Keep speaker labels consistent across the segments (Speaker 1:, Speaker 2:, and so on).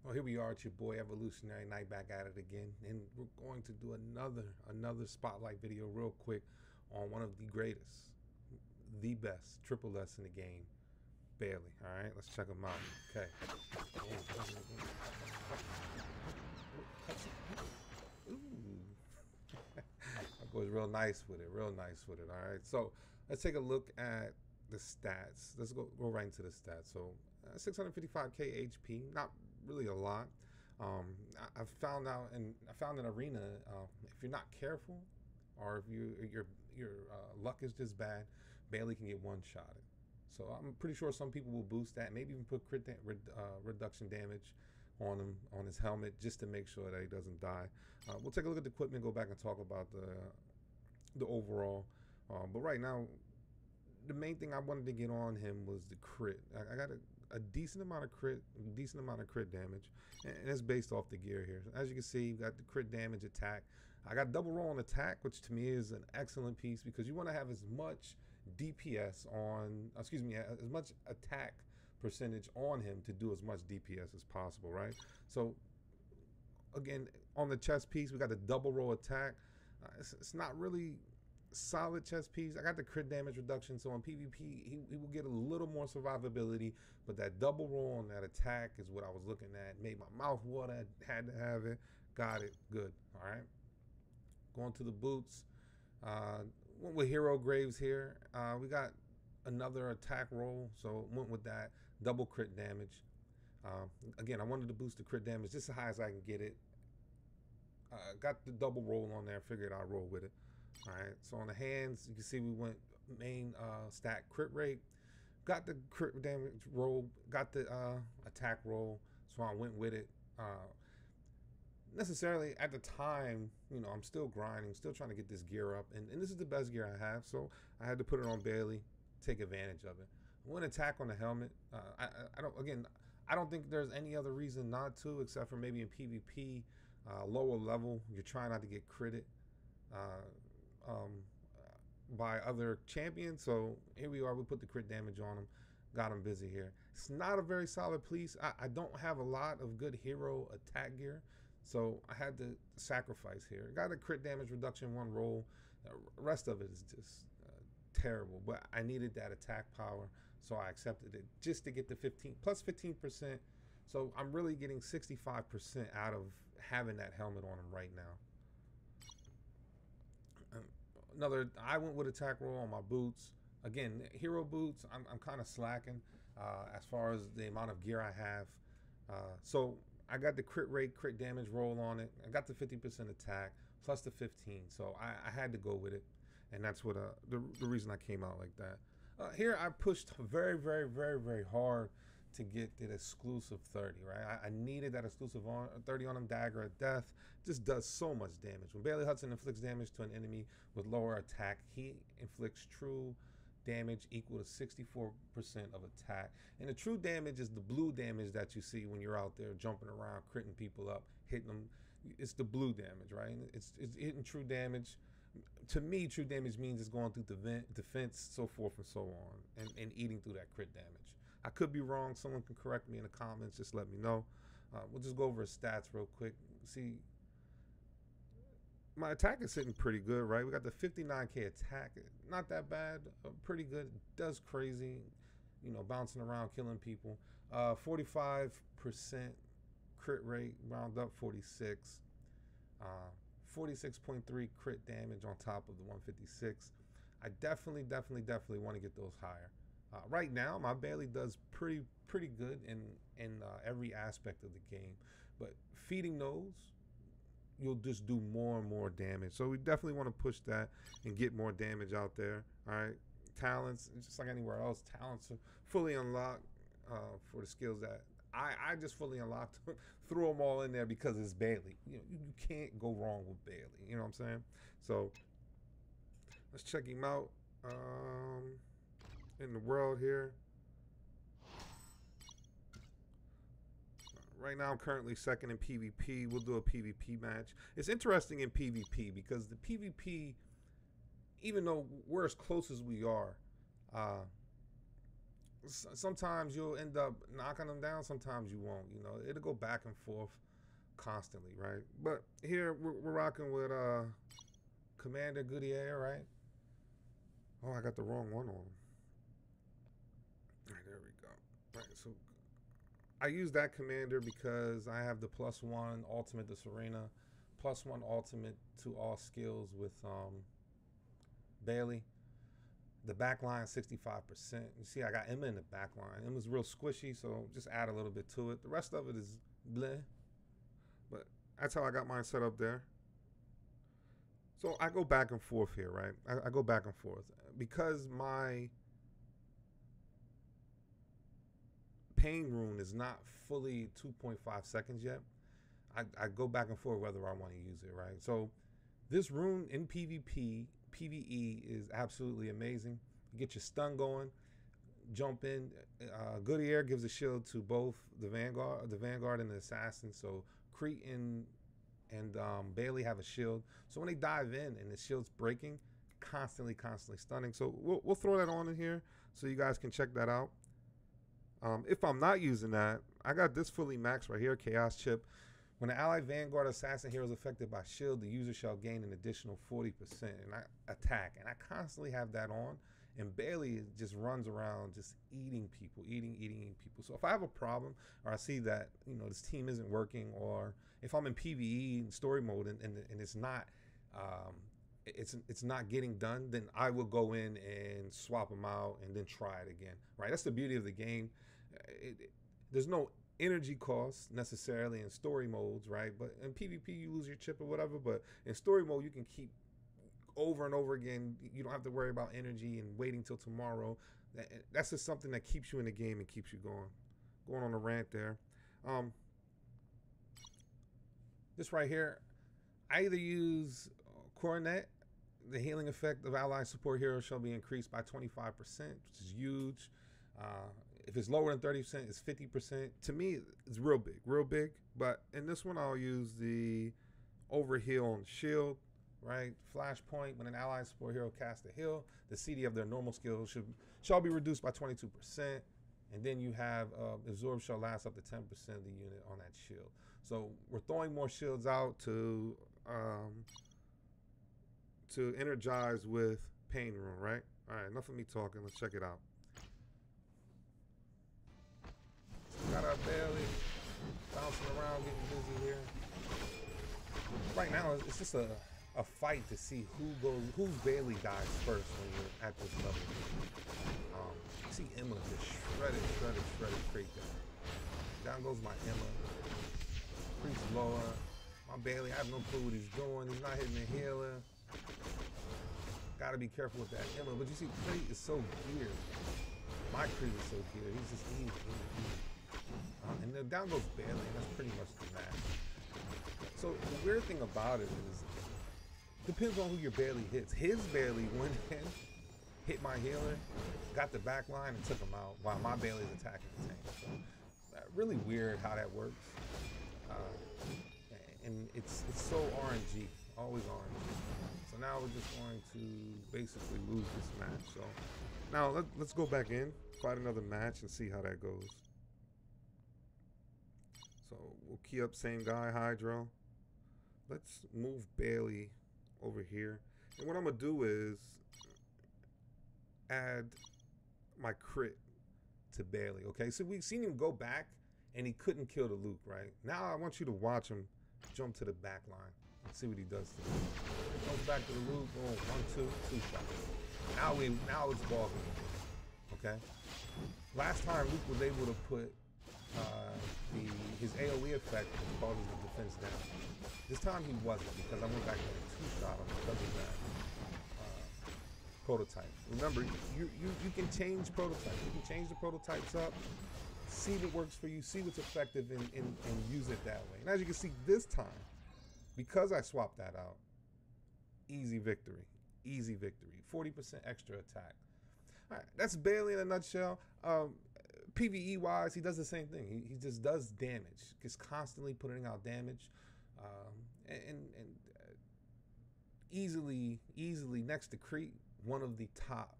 Speaker 1: Well, here we are at your boy Evolutionary Night back at it again, and we're going to do another spotlight video real quick on one of the greatest, the best triple S in the game, Bailey. All right, let's check him out. Okay. Ooh. That goes real nice with it, real nice with it. All right, so let's take a look at the stats. Let's go right into the stats. So 655k HP, not really a lot. I found out, and I found an arena. If you're not careful, or if your luck is just bad, Bailey can get one-shotted. So I'm pretty sure some people will boost that, maybe even put reduction damage on him, on his helmet, just to make sure that he doesn't die. We'll take a look at the equipment, go back and talk about the overall. But right now, the main thing I wanted to get on him was the crit. I got a decent amount of crit damage, and it's based off the gear here. As you can see, you got the crit damage, attack. I got double roll on attack, which to me is an excellent piece because you want to have as much DPS on, excuse me, as much attack percentage on him to do as much DPS as possible, right? So again, on the chest piece, we got the double roll attack. It's not really solid chest piece. I got the crit damage reduction, so on PvP he will get a little more survivability, but that double roll on that attack is what I was looking at. Made my mouth water. Had to have it. Got it. Good. All right, going to the boots. Went with hero graves here. We got another attack roll, so went with that. Double crit damage. Again, I wanted to boost the crit damage just as high as I can get it. Got the double roll on there. Figured I'd roll with it. All right, so on the hands, you can see we went main stat crit rate, got the crit damage roll, got the attack roll, so I went with it. Necessarily at the time, you know, I'm still grinding, still trying to get this gear up, and this is the best gear I have, so I had to put it on Bailey, take advantage of it. One attack on the helmet. I don't think there's any other reason not to, except for maybe in PvP, lower level, you're trying not to get critted by other champions. So here we are, we put the crit damage on him, got him busy here. It's not a very solid piece. I don't have a lot of good hero attack gear, so I had to sacrifice here. Got a crit damage reduction, one roll. The rest of it is just terrible, but I needed that attack power, so I accepted it just to get the 15%. So I'm really getting 65% out of having that helmet on him right now. I went with attack roll on my boots. Again, hero boots, I'm kind of slacking as far as the amount of gear I have. So I got the crit damage roll on it. I got the 50% attack plus the 15. So I had to go with it, and that's what the reason I came out like that. Here I pushed very hard to get that exclusive 30, right? I needed that exclusive 30 on him. Dagger of Death just does so much damage. When Bailey Hudson inflicts damage to an enemy with lower attack, he inflicts true damage equal to 64% of attack. And the true damage is the blue damage that you see when you're out there jumping around, critting people up, hitting them. It's the blue damage, right? It's hitting true damage. To me, true damage means it's going through the defense, so forth and so on, and eating through that crit damage. I could be wrong. Someone can correct me in the comments. Just let me know. We'll just go over his stats real quick. See, my attack is sitting pretty good, right? We got the 59k attack. Not that bad. Pretty good. It does crazy, you know, bouncing around, killing people. 45% crit rate, round up 46. 46.3 crit damage on top of the 156. I definitely want to get those higher. Right now, my Bailey does pretty good in every aspect of the game, but feeding those, you'll just do more and more damage. So we definitely want to push that and get more damage out there. All right, talents, just like anywhere else, talents are fully unlocked for the skills that I just fully unlocked. Threw them all in there because it's Bailey. You know, you can't go wrong with Bailey. You know what I'm saying? So let's check him out in the world here. Right now, I'm currently second in PvP. We'll do a PvP match. It's interesting in PvP because the PvP, even though we're as close as we are, sometimes you'll end up knocking them down. Sometimes you won't. You know, it'll go back and forth constantly, right? But here we're rocking with Commander Goodyear, right? Oh, I got the wrong one on. All right, there we go. All right, so I use that commander because I have the +1 ultimate to Serena, +1 ultimate to all skills with Bailey. The back line 65%. You see, I got Emma in the back line. Emma's real squishy, so just add a little bit to it. The rest of it is bleh. But that's how I got mine set up there. So I go back and forth here, right? I go back and forth because my pain rune is not fully 2.5 seconds yet. I go back and forth whether I want to use it, right? So this rune in PvP, PvE is absolutely amazing. You get your stun going, jump in. Goodyear gives a shield to both the Vanguard and the Assassin. So Crete and Bailey have a shield. So when they dive in and the shield's breaking, constantly stunning. So we'll throw that on in here so you guys can check that out. If I'm not using that, I got this fully maxed right here, Chaos Chip. When an allied Vanguard Assassin hero is affected by shield, the user shall gain an additional 40% and attack. And I constantly have that on. And Bailey just runs around just eating people, eating people. So if I have a problem or I see that, you know, this team isn't working, or if I'm in PvE and story mode and it's not it's not getting done, then I will go in and swap them out and then try it again, right? That's the beauty of the game. There's no energy costs necessarily in story modes, right? But in PvP you lose your chip or whatever, but in story mode you can keep over and over again. You don't have to worry about energy and waiting till tomorrow. That's just something that keeps you in the game and keeps you going on a rant there. This right here, I either use Coronet. The healing effect of allied support heroes shall be increased by 25%, which is huge. If it's lower than 30%, it's 50%. To me, it's real big. But in this one, I'll use the overheal on shield, right? Flashpoint, when an allied support hero casts a heal, the CD of their normal skill shall be reduced by 22%. And then you have absorb shall last up to 10% of the unit on that shield. So we're throwing more shields out to energize with pain rune, right? All right, enough of me talking. Let's check it out. Got our Bailey bouncing around, getting busy here. Right now, it's just a fight to see whose Bailey dies first when you're at this level. You see Emma just shredded Crete down. Down goes my Emma. Crete's lower. My Bailey, I have no clue what he's doing. He's not hitting the healer. Gotta be careful with that Emma. But you see, Crete is so geared. My Crete is so geared. He's just easy. And then down goes Bailey, and that's pretty much the match. So the weird thing about it is, depends on who your Bailey hits. His Bailey went in, hit my healer, got the back line, and took him out, while my Bailey's attacking the tank. So, really weird how that works. And it's so RNG, always RNG. So now we're just going to basically lose this match. So now let's go back in, fight another match, and see how that goes. So we'll key up same guy, Hydro. Let's move Bailey over here. And what I'm gonna do is add my crit to Bailey, okay? So we've seen him go back and he couldn't kill the Luke, right? Now I want you to watch him jump to the back line and see what he does to the Luke. Comes back to the Luke, boom, 1, 2 shots. Now it's ball game, okay? Last time Luke was able to put his AoE effect causes the defense down. This time he wasn't, because I went back and 2-shot him because of that prototype. Remember, you can change prototypes. You can change the prototypes up, see what works for you, see what's effective, and use it that way. And as you can see this time, because I swapped that out, easy victory. 40% extra attack. All right, that's Bailey in a nutshell. PvE wise, he does the same thing. He just does damage. He's constantly putting out damage, and easily next to Crete, one of the top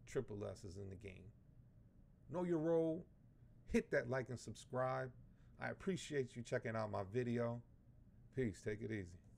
Speaker 1: triple S's in the game. know your role. Hit that like and subscribe. I appreciate you checking out my video. Peace. Take it easy.